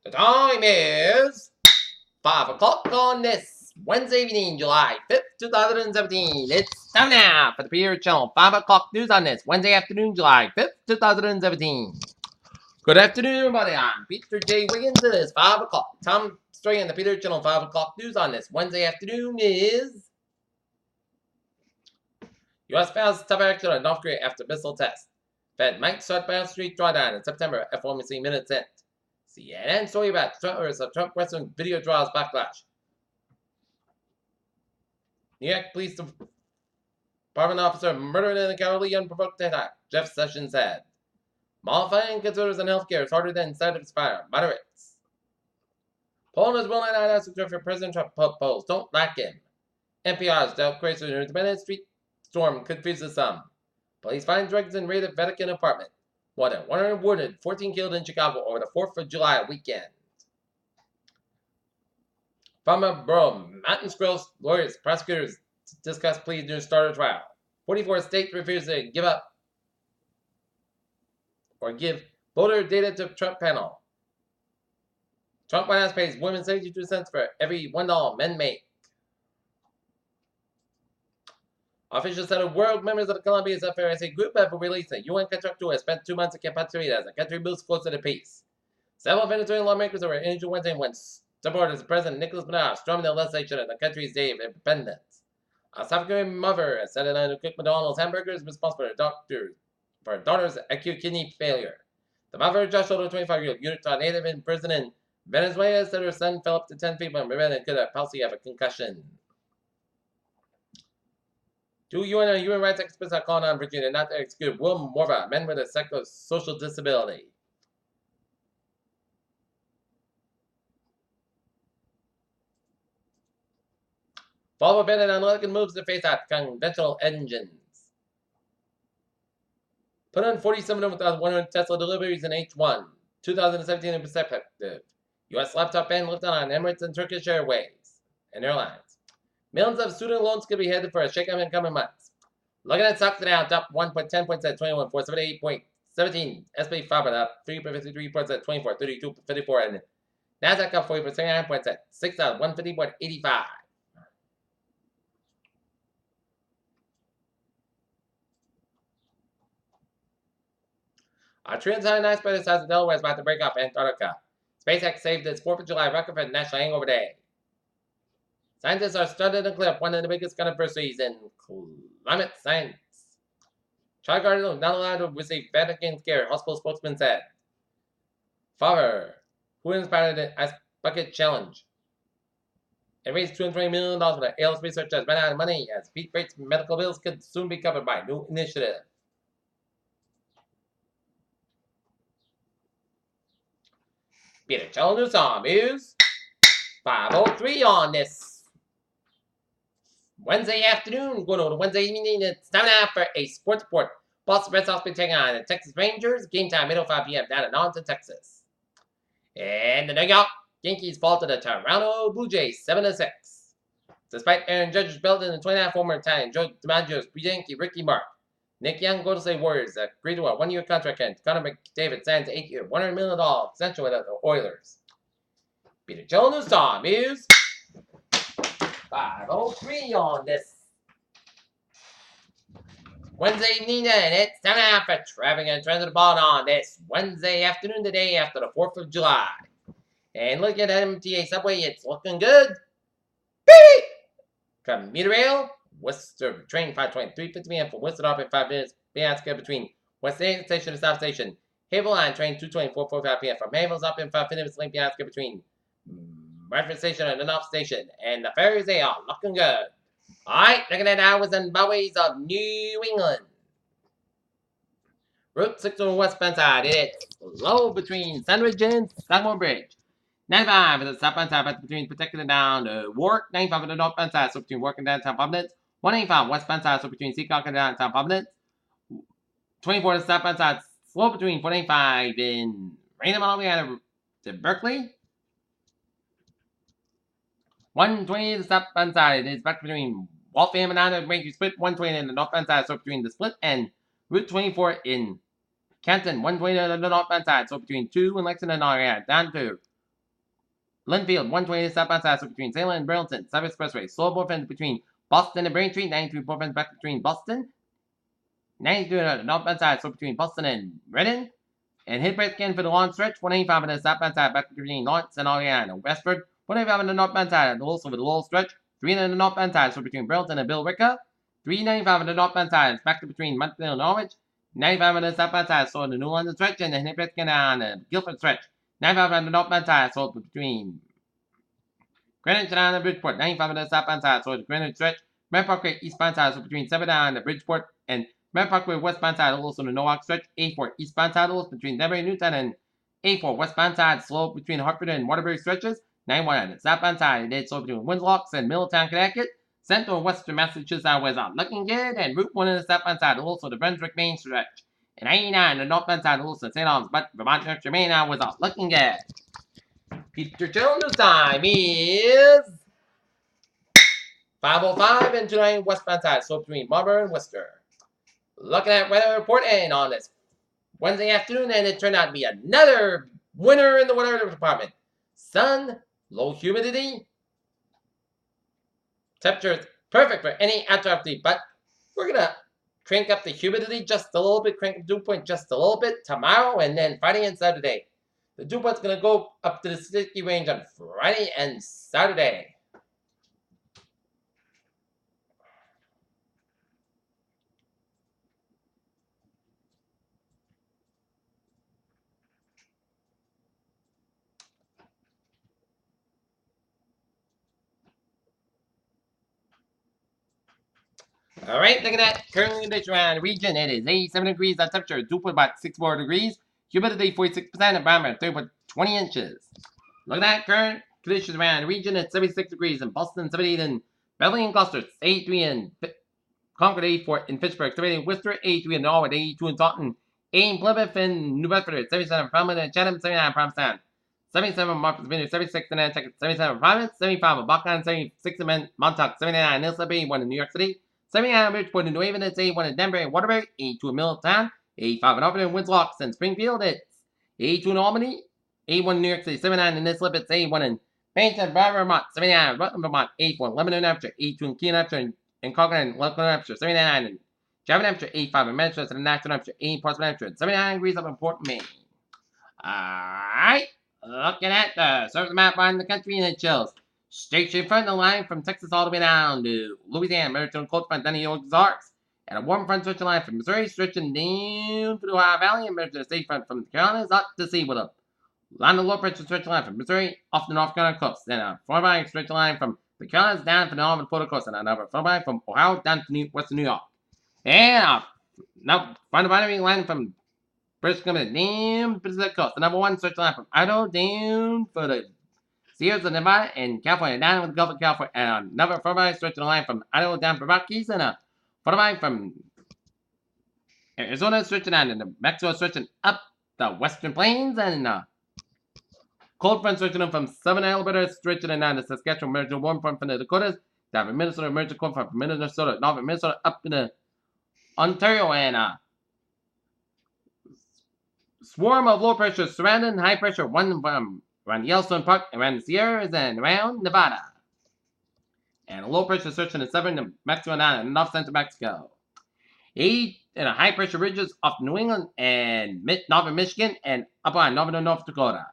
The time is 5 o'clock on this Wednesday evening, July 5th, 2017. It's time now for the Peter Channel 5 o'clock news on this Wednesday afternoon, July 5th, 2017. Good afternoon, everybody. I'm Peter J. Wiggins. It is 5 o'clock. Tom Story on the Peter Channel 5 o'clock news on this Wednesday afternoon is U.S. files tough action on North Korea after missile test. Fed might start Brown Street drawdown in September, FOMC minutes in. CNN story about Trump Western video draws backlash. New York Police Department officer murdered in a cowardly unprovoked attack, Jeff Sessions said. Modifying conservatives in healthcare is harder than satisfying moderates. Poland is willing to ask for President Trump polls don't lack him. NPR's Del Crazy independent street storm confuses some. Police find drugs in raid at Vatican apartment. More than 100 wounded, 14 killed in Chicago over the 4th of July weekend. Farmer Borough, Mountain Squirrels, lawyers, prosecutors discuss pleas during starter trial. 44 states refuse to give up or give voter data to Trump panel. Trump White House pays women 72 cents for every $1 men make. Officials said world members of the Colombia's FRSA group have released a UN contractor who has spent 2 months in captivity as the country moves closer to peace. Several Venezuelan lawmakers were injured Wednesday when supporters of President Nicolas Maduro stormed the legislation of the country's Day of Independence. A South Korean mother has said that cook McDonald's hamburgers responsible for her daughter's acute kidney failure. The mother, Josh Older, 25-year-old Utah native in prison in Venezuela, said her son fell up to 10 feet when and could have possibly have a concussion. 2 UN and human rights experts are calling on Virginia not to execute Will Morva, men with a psychosocial disability. Volvo abandoned analytical moves to phase out conventional engines. Put on 47,100 Tesla deliveries in H1 2017 in perspective. U.S. laptop ban lifted on Emirates and Turkish Airways and airlines. Millions of student loans could be headed for a shakeup in coming months. Looking at stocks now, up 1.10 points at 21,478.17. SP 5 up 3.53 points at 24.32.54. And Nasdaq up 40.79 points at 6,150.85. A transatlantic ice by the size of Delaware is about to break off Antarctica. SpaceX saved its 4th of July record for National Hangover Day. Scientists are studying the cliff, one of the biggest controversies in climate science. Child guardians not allowed to receive Vatican care, hospital spokesman said. Father, who inspired the Ice Bucket Challenge? It raised $220 million for the ALS research has run out of money as Pete Rate's medical bills could soon be covered by a new initiative. Peter Channel News on News 5:03 on this Wednesday afternoon, going over to Wednesday evening. It's time now for a sports report. Boston Red Sox been taking on the Texas Rangers. Game time, 8:05 p.m. down in Arlington, Texas. And the New York Yankees fall to the Toronto Blue Jays 7-6. Despite Aaron Judge's belt in the 29th former Italian Joe DiMaggio's Yankee Ricky Mark, Nick Young Golden State Warriors agreed to a 1-year contract and Connor McDavid signs an 8-year, $100 million extension with the Oilers. Peter Channel News on News 5:03 on this Wednesday evening, and it's time now for traffic and transit ball on this Wednesday afternoon, the day after the 4th of July. And look at MTA subway, it's looking good. Beep! Commuter rail, Worcester train 523, 50 p.m. from Worcester up in 5 minutes. Bianca between West Station and South Station. Havel line train 224, 45 p.m. from Havel's up in 5 minutes. Link Bianca between Bradford Station and the North Station. And the ferries, they are looking good. Alright, looking at hours and byways of New England. Route 6 on the westbound side, it's low between Sandwich and Sagamore Bridge. 95 is the southbound side between Protected and down to Warwick. 95 on the northbound side, so between Warwick and downtown Providence. 185 westbound side, so between Seacock and downtown Providence. 24 on the southbound side, slow between 485 and Raynham all the way out to Berkeley. 120 the southbound side is back between Waltham and Anna Range Split. 120 in the northbound side, so between the Split and Route 24 in Canton. 120 on the northbound side, so between 2 and Lexington area down to Linfield, 120 southbound so between Salem and Burlington. South Expressway, slow both between Boston and Braintree. 93 both ends back between Boston. 92 northbound side so between Boston and Redden. And hit break again for the long stretch. 185 on the southbound side back between Lawrence and Oleana. Westford, 185 on the northbound side also for the little stretch. 3 on the northbound side so between Burlington and Bill Ricker. 395 on the northbound side back to between Montreal and Norwich. 95 on the southbound side so the New London stretch. And then hit break again on the Guilford stretch. 95 on the northbound side so between Greenwich and on the Bridgeport. 95 on the southbound side so the Greenwich stretch. Grand Parkway eastbound side so between 7 on the Bridgeport and Grand Parkway westbound side also the Norwalk stretch. A4 eastbound side also between Denver and Newtown, and A4 westbound side slow between Hartford and Waterbury stretches. 91 on the southbound side it is slow between Winslocks and Middletown, Connecticut. Central and western Massachusetts was looking good, and Route 1 on the southbound side also the Brunswick Main stretch. And 89 on the northbound side also St. Albans, but Vermont North Main was looking good. Peter Channel News time is 5:05 and 29 westbound side, so between Marlborough and Worcester. Looking at weather reporting on this Wednesday afternoon, and it turned out to be another winner in the weather department. Sun, low humidity, temperature perfect for any outdoor activity, but we're going to crank up the humidity just a little bit, crank the dew point just a little bit tomorrow, and then Friday and Saturday. The dew point's going to go up to the 60 range on Friday and Saturday. Alright, looking at current condition around the region, it is 87 degrees on temperature, dew point about 64 degrees, humidity 46%, and barometer 30.20 inches. Looking at current conditions around the region, it's 76 degrees in Boston, 78 in Beverly and Gloucester, 83 in Concord, 84 in Fitchburg, 78 in Worcester, 83 in Norwood, 82 in Taunton, 8 in Plymouth and New Bedford, 77 in Falmouth and Chatham, 79 in Provincetown, 77 in Martha's Vineyard, 76 in Nantucket, 77 in Providence, 75 in Buckland, 76 in Montauk, 79 in Nilsson, 81 in New York City, 79 in Bridgeport and New Haven, it's 81 in Denver and Waterbury, 82 in Middletown, 85 in Hartford and Winslow and Springfield, it's 82 in Albany, 81 in New York City, 79 in Islip, it's 81 in Bennington, Vermont, 79 in Rutland, Vermont, 84 in Lebanon, New Hampshire, 82 in Keene, Hampshire, and Concord and Lebanon, New Hampshire, 79 in Javin, Hampshire, 85 in Manchester, and Nashville, New Hampshire, 80 in Portsmouth, Hampshire, 79 degrees up in Port Maine. Alright, looking at the surface map around the country, and it shows straight in front of the line from Texas all the way down to Louisiana, Maritime cold front down the Ozarks, and a warm front stretching line from Missouri stretching down through the Ohio Valley and Maritime State front from the Carolinas up to sea with a line of low pressure stretching line from Missouri off the North Carolina coast, then a far stretching line from the Carolinas down to the Northern Florida coast, and another far from Ohio down to western New York. And now front of line from British Columbia down to the Pacific coast, the number one stretching line from Idaho down for the Sierras of Nevada and California down with the Gulf of California, and another far stretching line from Idaho down to Rockies, and a far from Arizona stretching down to Mexico stretching up the western plains, and cold front stretching from southern Alberta stretching down to Saskatchewan, emerging warm front from the Dakotas, down from Minnesota, emerging cold front from Minnesota, northern Minnesota up into Ontario, and swarm of low pressure surrounding high pressure, one from around Yellowstone Park, around the Sierras, and around Nevada. And a low pressure stretching in southern New Mexico down and north central Mexico. 8 and a high pressure ridges off New England and northern Michigan and up on northern North Dakota.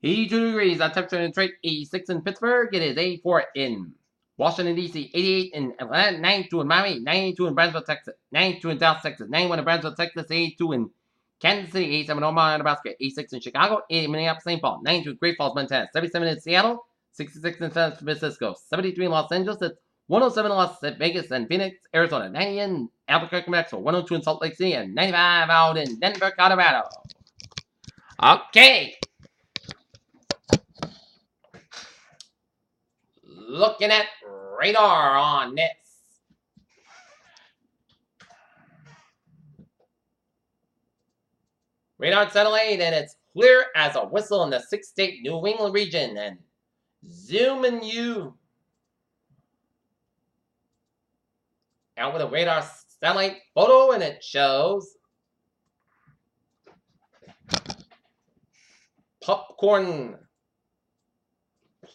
82 degrees on temperature in Detroit, 86 in Pittsburgh, it is 84 in Washington, D.C., 88 in Atlanta, 92 in Miami, 92 in Brownsville, Texas, 92 in Dallas, Texas, 91 in Brownsville, Texas, 82 in Kansas City, 87 in Omaha, Nebraska, 86 in Chicago, 80 in Minneapolis, St. Paul, 92 in Great Falls, Montana, 77 in Seattle, 66 in San Francisco, 73 in Los Angeles, 107 in Las Vegas and Phoenix, Arizona, 90 in Albuquerque, Mexico, 102 in Salt Lake City, and 95 out in Denver, Colorado. Okay. Looking at radar on this. Radar satellite, and it's clear as a whistle in the 6-state New England region. And zooming you out with a radar satellite photo, and it shows popcorn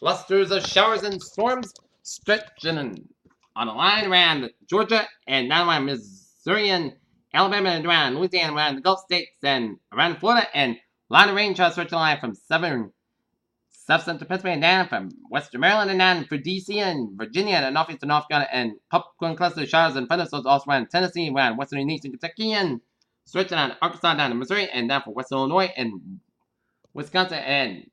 Clusters of showers and storms stretching on a line around Georgia and down around Missouri and Alabama and around Louisiana, around the Gulf States and around Florida, and a line of rain showers stretching line from South Central Pennsylvania down from Western Maryland and down for DC and Virginia and northeastern North Carolina, and popcorn cluster showers and thunderstorms also around Tennessee, around Western and Eastern Kentucky, and stretching on Arkansas down to Missouri and down for Western Illinois and Wisconsin, and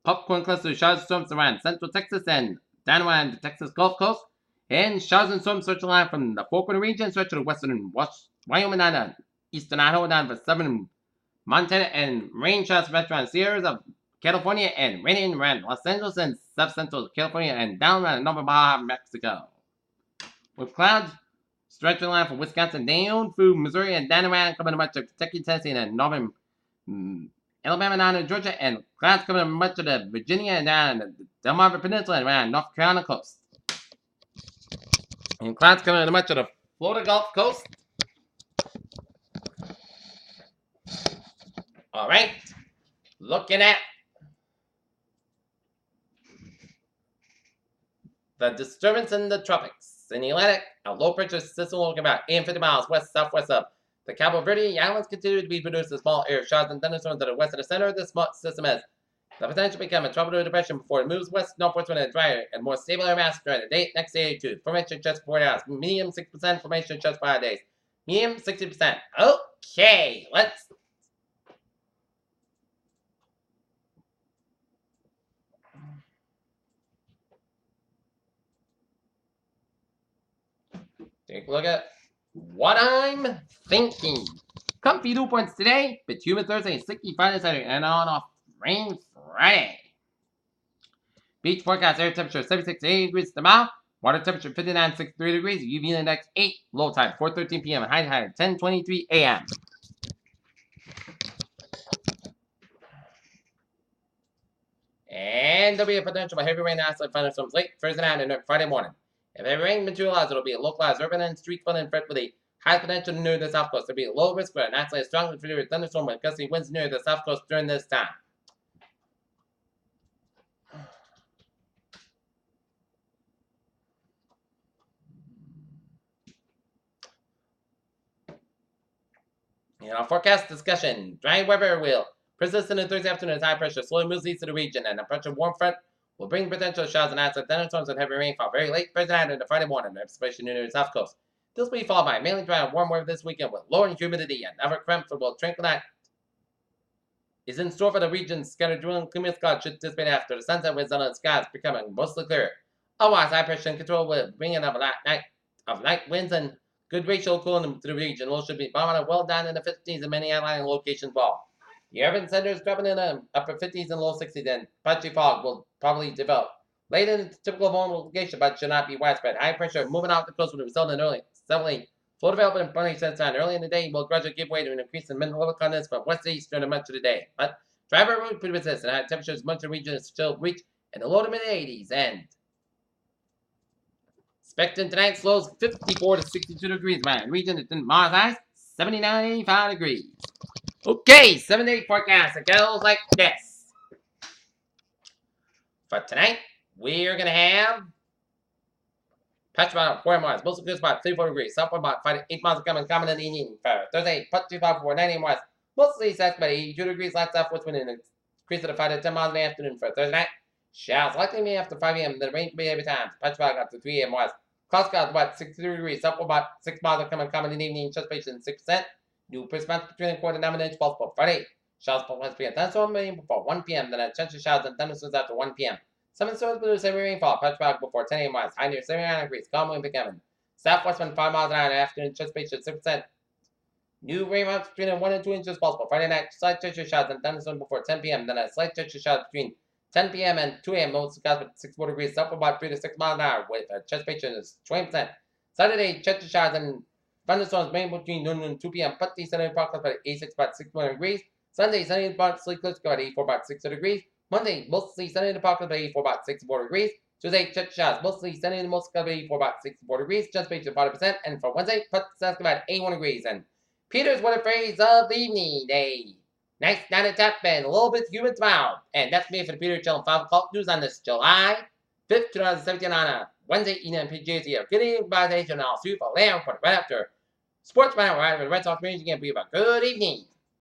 popcorn cluster showers and storms around Central Texas and down around the Texas Gulf Coast, and showers and storms stretching line from the Four Corner region stretching to Western Wyoming down to Eastern Idaho down for Southern Montana, and rain showers around Sierras of California and raining around Los Angeles and South Central California and down around Nova Baja, Mexico. With clouds stretching line from Wisconsin down through Missouri and down around coming to much of Kentucky, Tennessee, and northern Alabama down to Georgia, and clouds coming to much of the Virginia and down the Delmarva Peninsula and around North Carolina coast. And clouds coming to much of the Florida Gulf Coast. All right, looking at the disturbance in the tropics. In the Atlantic, a low-pressure system will about 850 miles west-southwest of the Cabo Verde Islands continue to be produced as small air showers and thunderstorms to the west of the center of this system has the potential to become a tropical depression before it moves west-northwest when it's drier and more stable air mass during the next day or two. Formation just 4 hours. Medium 6%. Formation just 5 days. Medium 60%. Okay, let's take a look at what I'm thinking. Comfy dew points today, but humid Thursday, 60 Friday, Saturday, and on off rain Friday. Beach forecast air temperature 76 to 80 degrees tomorrow. Water temperature 59 63 degrees. UV index 8. Low tide 4:13 p.m. and high tide 10:23 a.m. And there'll be a potential for heavy rain and isolated thunderstorms late Thursday night and Friday morning. If heavy rain materializes, it'll be a localized urban and street flood and threat with a high potential near the south coast. There'll be a low risk for an isolated strong inferior thunderstorm with gusty winds near the south coast during this time. In our forecast discussion, dry weather will persist in the Thursday afternoon as high pressure slowly moves east of the region, and a pressure warm front will bring potential showers and isolated thunderstorms and heavy rainfall very late Thursday night and Friday morning, especially near the south coast. This will be followed by mainly dry and warm weather this weekend with lower humidity and never comfortable tranquil night is in store for the region's scattered drilling cumulus clouds should dissipate after the sunset with sunlit skies becoming mostly clear. Otherwise, high pressure and control will bring in of light winds and good racial cooling to the region. Low should be bottoming well down in the 50s in many outlying locations. Well, the urban center is dropping in the upper 50s and low 60s, and patchy fog will probably develop. Late in the typical vulnerable location, but should not be widespread. High pressure moving out the coast will result in early, suddenly flow development and burning sunshine early in the day will gradually give way to an increase in mineral condensation from west to east during much of the day. But driver route could resist, and high temperatures much of the region is still reach in the low to mid 80s. And expecting tonight slows 54 to 62 degrees. My region is in Mars highs 79 85 degrees. Okay, 7-day forecast. It goes like this. For tonight, we're going to have patch about 4 miles. Mostly good spot 34 degrees. South about 5 to 8 miles coming in the evening. For Thursday, put 254 90 miles. Mostly south about 82 degrees. Light southwest wind and increase of 5 to 10 miles in the afternoon. For Thursday night, showers likely be after 5 a.m. The rain will be every time. Patch about up to 3 a.m. miles. Clouds got about 63 degrees. South about 6 miles coming in the evening. Just patient 6%. New percent between a quarter and 9 inch possible. Friday, showers for 1 p.m. Thunderstorm before 1 p.m. Then a chance of showers and thunderstorms after 1 p.m. Some storms produce heavy rainfall. Patch back before 10 a.m. miles. High near 79 degrees. Calm wind becoming. Southwest wind 5 miles an hour. Afternoon, just patient 6%. New rain amounts between 1 and 2 inches possible. Friday night, slight chance of showers and thunderstorms before 10 p.m. Then a slight chance of showers between 10 p.m. and 2 a.m. Most skies with 64 degrees. South about 3 to 6 miles an hour. With a chest patient is 20%. Saturday, chance of showers and thunderstorms rain between noon and 2 p.m. Putty, Sunday, approximately about 86, about 61 degrees. Sunday, sunny, partly cloudy, about 84, about 60 degrees. Monday, mostly sunny, approximately 84, about 64 degrees. Tuesday, chance of showers, mostly sunny, and most cloudy, 84, about 64 degrees. Chance of 40%. And for Wednesday, put about 81 degrees. And Peter's weather phrase of the evening day. Nice down at top and a little bit human smile. And that's me for the Peter Channel 5 o'clock news on this July 5th, 2017 on a Wednesday evening on PGC. Good evening, bye, and I'll see you for later for the right after Sports Final, right? With the Red Sox Rangers again. Be a good evening.